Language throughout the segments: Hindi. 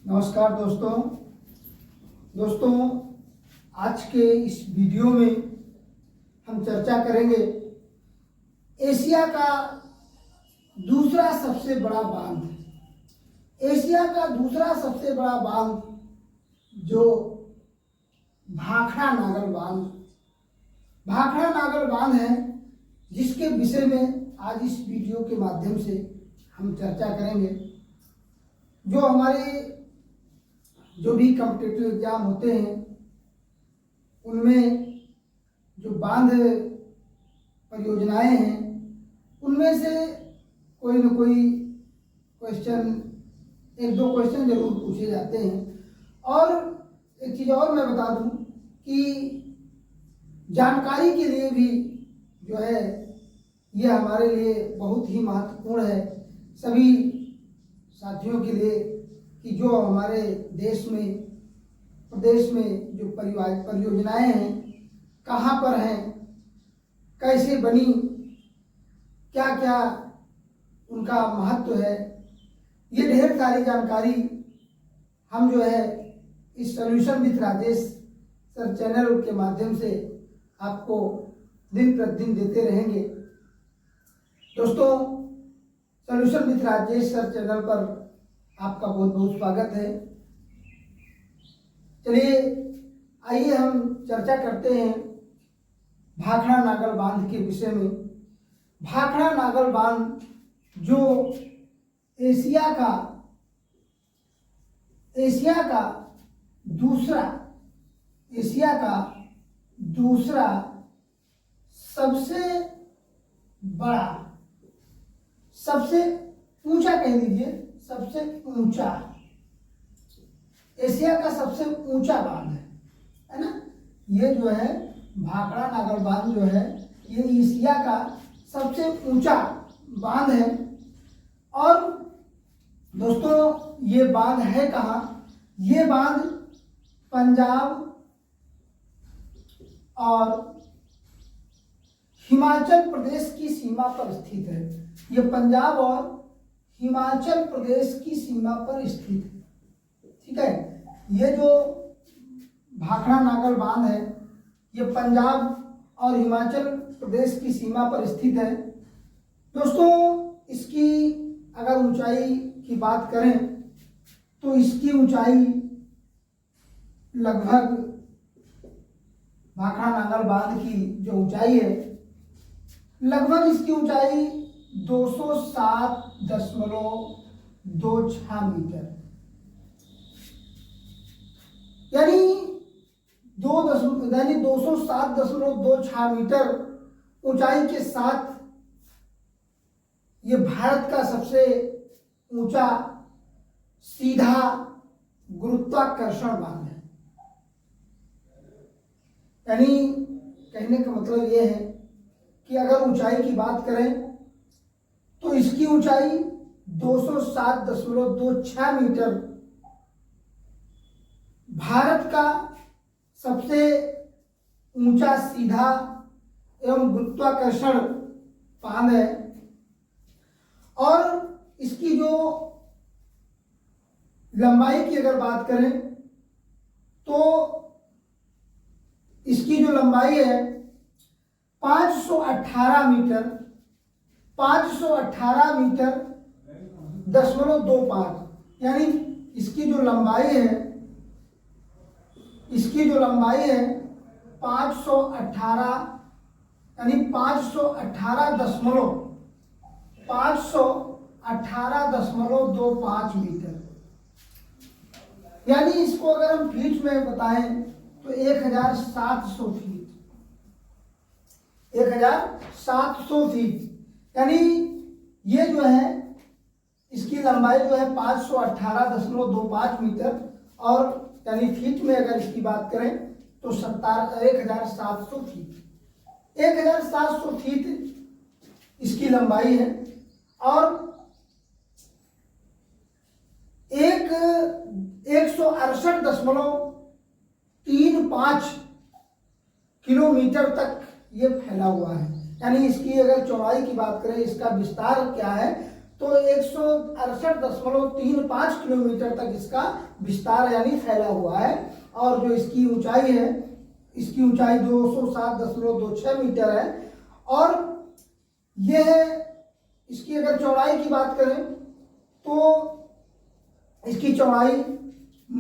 नमस्कार दोस्तों, आज के इस वीडियो में हम चर्चा करेंगे एशिया का दूसरा सबसे बड़ा बांध। एशिया का दूसरा सबसे बड़ा बांध जो भाखड़ा नागर बांध है, जिसके विषय में आज इस वीडियो के माध्यम से हम चर्चा करेंगे। जो हमारे जो भी कॉम्पिटिटिव एग्जाम होते हैं उनमें जो बांध परियोजनाएं हैं उनमें से कोई न कोई क्वेश्चन, एक दो क्वेश्चन जरूर पूछे जाते हैं। और एक चीज़ और मैं बता दूं कि जानकारी के लिए भी जो है ये हमारे लिए बहुत ही महत्वपूर्ण है, सभी साथियों के लिए, कि जो हमारे देश में, प्रदेश में जो परियोजनाएं हैं कहाँ पर हैं, कैसे बनी, क्या क्या उनका महत्व है, ये ढेर सारी जानकारी हम जो है इस solution with Rajesh sir channel के माध्यम से आपको दिन प्रतिदिन देते रहेंगे। दोस्तों, solution with Rajesh sir channel पर आपका बहुत बहुत स्वागत है। चलिए आइए हम चर्चा करते हैं भाखड़ा नागर बांध के विषय में। भाखड़ा नागर बांध जो एशिया का दूसरा सबसे ऊंचा, कह लीजिए सबसे ऊंचा, एशिया का सबसे ऊंचा बांध है ना। ये जो है भाखड़ा नागर बांध जो है ये एशिया का सबसे ऊंचा बांध है। और दोस्तों, ये बांध है कहाँ? ये बांध पंजाब और हिमाचल प्रदेश की सीमा पर स्थित है। ये पंजाब और हिमाचल प्रदेश की सीमा पर स्थित है, ठीक है। ये जो भाखड़ा नागर बांध है ये पंजाब और हिमाचल प्रदेश की सीमा पर स्थित है। दोस्तों, इसकी अगर ऊंचाई की बात करें तो इसकी ऊंचाई लगभग, भाखड़ा नागर बांध की जो ऊंचाई है, लगभग इसकी ऊंचाई 207.26 मीटर, यानी 207.26 मीटर ऊंचाई के साथ ये भारत का सबसे ऊंचा सीधा गुरुत्वाकर्षण बांध है। यानी कहने का मतलब ये है कि अगर ऊंचाई की बात करें तो इसकी ऊंचाई 207.26 मीटर भारत का सबसे ऊंचा सीधा एवं गुरुत्वाकर्षण बांध है। और इसकी जो लंबाई की अगर बात करें तो इसकी जो लंबाई है 518 मीटर 518.25, यानी इसकी जो लंबाई है 518, यानी 518.25 मीटर, यानी इसको अगर हम फीट में बताएं तो 1700 फीट, 1700 फीट, यानी ये जो है इसकी लंबाई जो है 518.25 मीटर, और यानी फीट में अगर इसकी बात करें तो 1700 फीट, 1700 फीट इसकी लंबाई है। और 168.35 किलोमीटर तक ये फैला हुआ है। यानी इसकी अगर चौड़ाई की बात करें, इसका विस्तार क्या है, तो तो 168.35 किलोमीटर तक इसका विस्तार यानी फैला हुआ है। और जो इसकी ऊंचाई है, इसकी ऊंचाई 207.26 मीटर है। और यह इसकी अगर चौड़ाई की बात करें तो इसकी चौड़ाई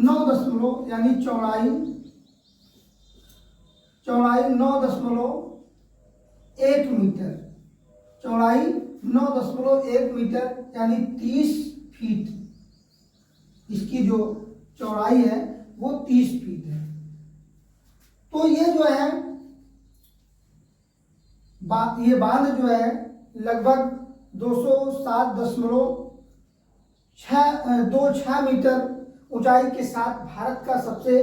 9 यानी चौड़ाई 9.1 मीटर, चौड़ाई 9.1 मीटर यानी 30 फीट। इसकी जो चौड़ाई है वो 30 फीट है। तो ये जो है ये बांध जो है लगभग 207.26 मीटर ऊंचाई के साथ भारत का सबसे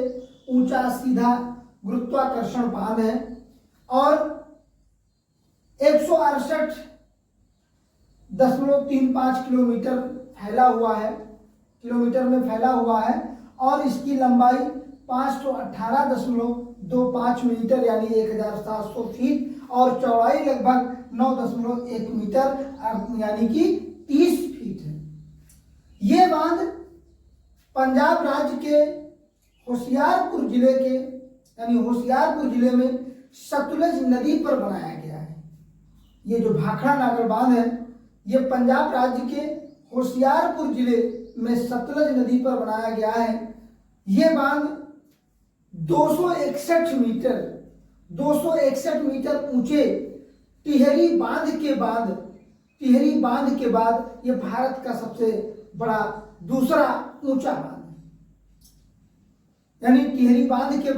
ऊंचा सीधा गुरुत्वाकर्षण बांध है। और 168.35 किलोमीटर फैला हुआ है, किलोमीटर में फैला हुआ है। और इसकी लंबाई 518.25 मीटर यानी 1700 फीट और चौड़ाई लगभग 9.1 मीटर यानी कि 30 फीट है। ये बांध पंजाब राज्य के होशियारपुर जिले के यानी होशियारपुर जिले में सतलुज नदी पर बनाया गया है। ये जो भाखड़ा नागर बांध है ये पंजाब राज्य के होशियारपुर जिले में सतलुज नदी पर बनाया गया है। ये बांध 261 मीटर ऊंचे टिहरी बांध के बाद ये भारत का सबसे बड़ा दूसरा ऊंचा बांध है। यानी टिहरी बांध के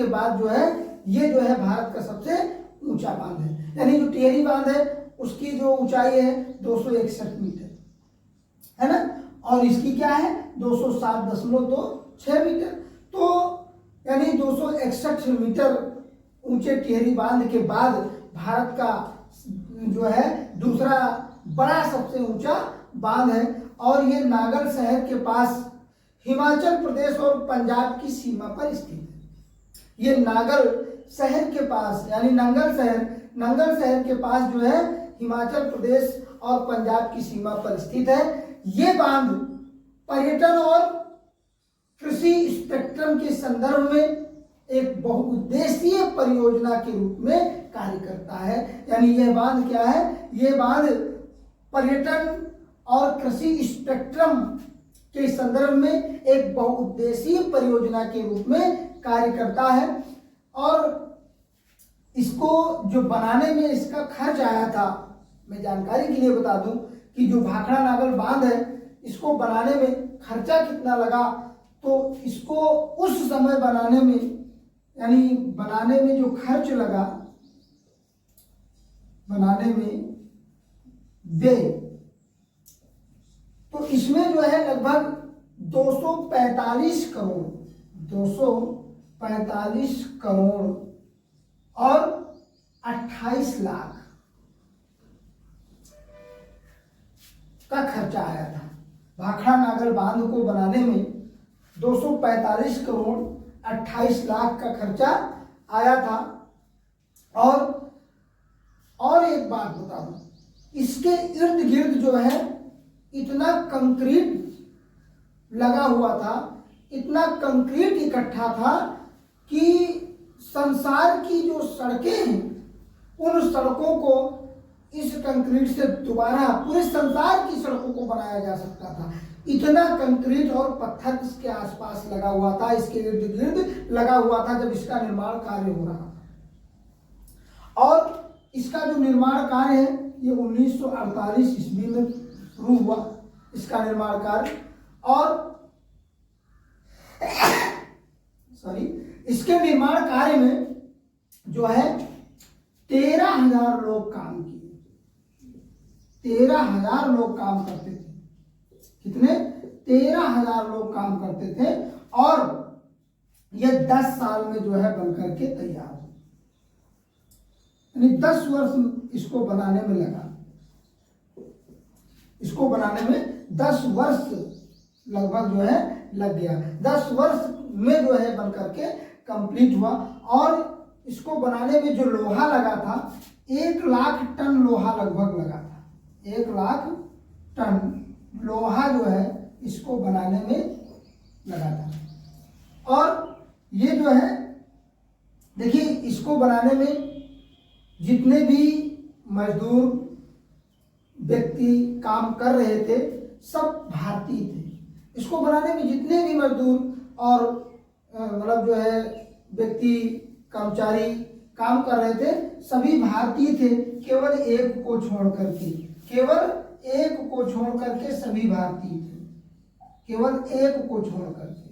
बाद जो है ये जो है भारत का सबसे ऊंचा बांध है। यानी जो टिहरी बांध है उसकी जो ऊंचाई है 261 मीटर है ना, और इसकी क्या है 207.26 मीटर। तो यानी 261 मीटर ऊंचे टिहरी बांध के बाद भारत का जो है दूसरा बड़ा सबसे ऊंचा बांध है। और ये नागल शहर के पास हिमाचल प्रदेश और पंजाब की सीमा पर स्थित है। ये नागल शहर के पास यानी नंगल शहर के पास जो है हिमाचल प्रदेश और पंजाब की सीमा पर स्थित है। ये बांध पर्यटन और कृषि स्पेक्ट्रम के संदर्भ में एक बहुउद्देशीय परियोजना के रूप में कार्य करता है। यानी यह बांध क्या है, ये बांध पर्यटन और कृषि स्पेक्ट्रम के संदर्भ में एक बहुउद्देशीय परियोजना के रूप में कार्य करता है। और इसको जो बनाने में इसका खर्च आया था, मैं जानकारी के लिए बता दूं कि जो भाखड़ा नागल बांध है इसको बनाने में खर्चा कितना लगा। तो इसको उस समय बनाने में जो खर्च लगा, बनाने में व्यय, तो इसमें जो है लगभग 245 करोड़ और 28 लाख का खर्चा आया था। भाखड़ा नागल बांध को बनाने में 245 करोड़ 28 लाख का खर्चा आया था। और एक बात बता दूं, इसके इर्द गिर्द जो है इतना कंक्रीट लगा हुआ था, इतना कंक्रीट इकट्ठा था कि संसार की जो सड़कें हैं उन सड़कों को इस कंक्रीट से दोबारा पूरे संसार की सड़कों को बनाया जा सकता था। इतना कंक्रीट और पत्थर इसके आसपास लगा हुआ था, इसके इर्द गिर्द लगा हुआ था जब इसका निर्माण कार्य हो रहा था। और इसका जो निर्माण कार्य है ये 1948 ईस्वी में शुरू हुआ इसका निर्माण कार्य। और इसके निर्माण कार्य में जो है 13,000 लोग काम किए, 13,000 लोग काम करते थे। कितने? 13,000 लोग काम करते थे। और यह 10 साल में जो है बनकर के तैयार हो, यानी 10 वर्ष इसको बनाने में लगा। इसको बनाने में 10 वर्ष लगभग जो है लग गया। 10 वर्ष में जो है बनकर के कंप्लीट हुआ। और इसको बनाने में जो लोहा लगा था 1 लाख टन लोहा लगभग लगा था। 1 लाख टन लोहा जो है इसको बनाने में लगा था। और ये जो है देखिए, इसको बनाने में जितने भी मजदूर व्यक्ति काम कर रहे थे सब भारतीय थे। इसको बनाने में जितने भी मजदूर और मतलब जो है व्यक्ति कर्मचारी काम कर रहे थे सभी भारतीय थे, केवल एक को छोड़ करके, केवल एक को छोड़ करके सभी भारतीय थे, केवल एक को छोड़ करके।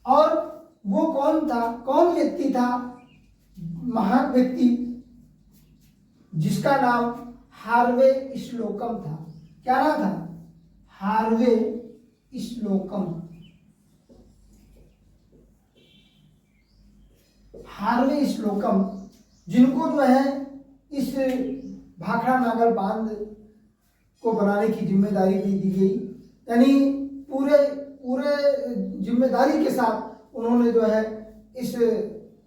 और वो कौन था, कौन व्यक्ति था, महान व्यक्ति जिसका नाम हार्वे श्लोकम था। क्या नाम था? हार्वे श्लोकम। हार्वे श्लोकम, जिनको जो है इस भाखड़ा नागल बांध को बनाने की जिम्मेदारी दी गई, यानी पूरे जिम्मेदारी के साथ उन्होंने जो है इस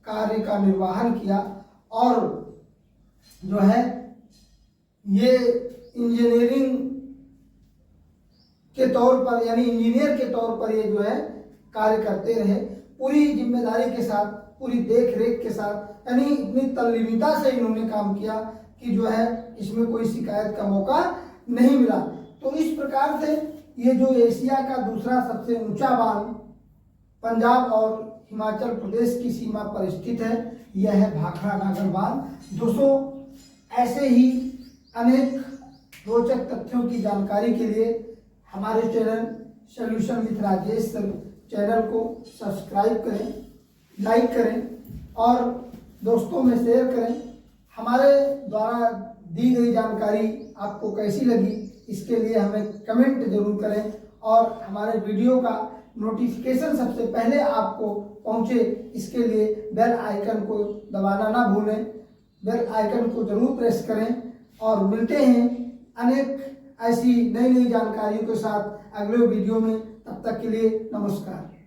कार्य का निर्वहन किया। और जो है ये इंजीनियरिंग के तौर पर, यानी इंजीनियर के तौर पर ये जो है कार्य करते रहे, पूरी जिम्मेदारी के साथ, पूरी देख रेख के साथ, यानी इतनी तल्लीनता से इन्होंने काम किया कि जो है इसमें कोई शिकायत का मौका नहीं मिला। तो इस प्रकार से ये जो एशिया का दूसरा सबसे ऊंचा बांध पंजाब और हिमाचल प्रदेश की सीमा पर स्थित है, यह है भाखड़ा नागल बांध। दोस्तों, ऐसे ही अनेक रोचक तथ्यों की जानकारी के लिए हमारे channel solution with Rajesh channel को सब्सक्राइब करें, लाइक करें और दोस्तों में शेयर करें। हमारे द्वारा दी गई जानकारी आपको कैसी लगी इसके लिए हमें कमेंट जरूर करें, और हमारे वीडियो का नोटिफिकेशन सबसे पहले आपको पहुंचे इसके लिए बेल आइकन को दबाना ना भूलें। बेल आइकन को जरूर प्रेस करें, और मिलते हैं अनेक ऐसी नई जानकारियों के साथ अगले वीडियो में। तब तक के लिए नमस्कार।